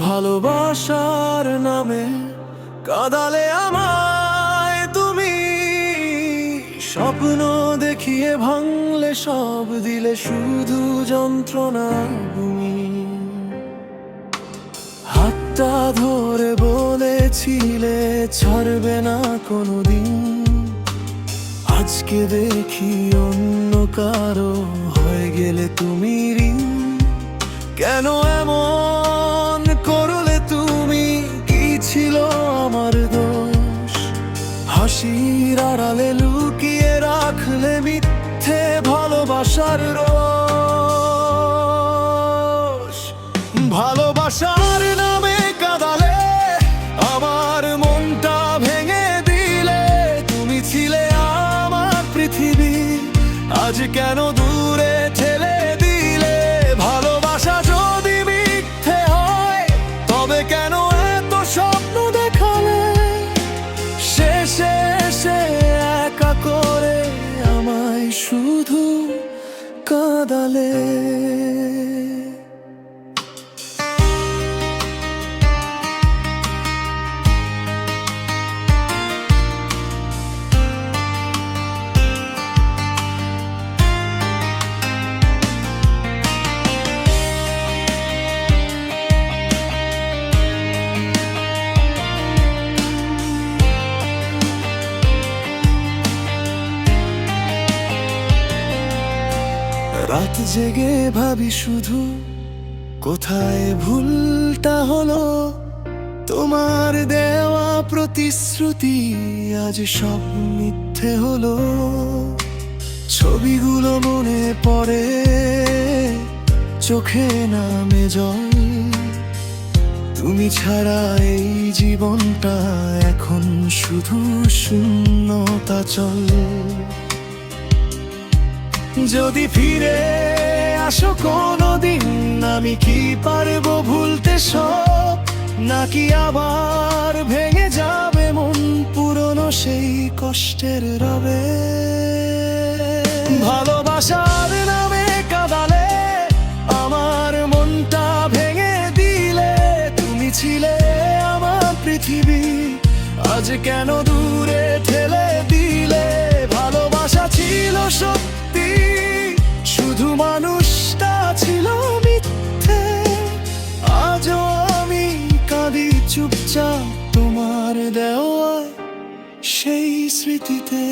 ভালোবাসার নামে কাঁদালে আমায় তুমি, স্বপ্ন দেখিয়ে ভাঙলে সব, দিলে শুধু যন্ত্রণা তুমি। হাতটা ধরে বলেছিলে ছাড়বে না কোনোদিন, আজকে দেখি অন্য কারো হয়ে গেলে তুমি ঋণ। কেন এমন করলে তুমি, কি ছিল আমার দোষ? হাসির আড়ালে লুকিয়ে রাখলে মিথ্যে ভালোবাসার রোষ। ভালোবাসার নামে কাঁদালে আমার মনটা ভেঙে দিলে, তুমি ছিলে আমার পৃথিবী, আজ কেন দূরে ঠেলে দিলে? ভালোবাসা যদি মিথ্যে হয় তবে কেন এত স্বপ্ন দেখালে? শেষে এসে একা করে আমায় শুধু কাঁদালে। রাত জেগে ভাবি শুধু কোথায় ভুলটা হলো, তোমার দেওয়া প্রতিশ্রুতি আজ সব মিথ্যে হলো। ছবিগুলো মনে পড়ে, চোখে নামে জল, তুমি ছাড়া এই জীবনটা এখন শুধু শূন্যতা চল। যদি ফিরে আসো কোনোদিন, আমি কি পারবো ভুলতে সব? নাকি আবার ভেঙে যাবে মন পুরনো সেই কষ্টের রবে? ভালোবাসার নামে কাঁদালে আমার মনটা ভেঙে দিলে, তুমি ছিলে আমার পৃথিবী, আজ কেন দূরে ঠেলে দিলে? ভালোবাসা ছিল সত্যি, শুধু মানুষটা ছিল মিথ্যে, আজও আমি কাঁদি চুপচাপ তোমার দেওয়া সেই স্মৃতিতে।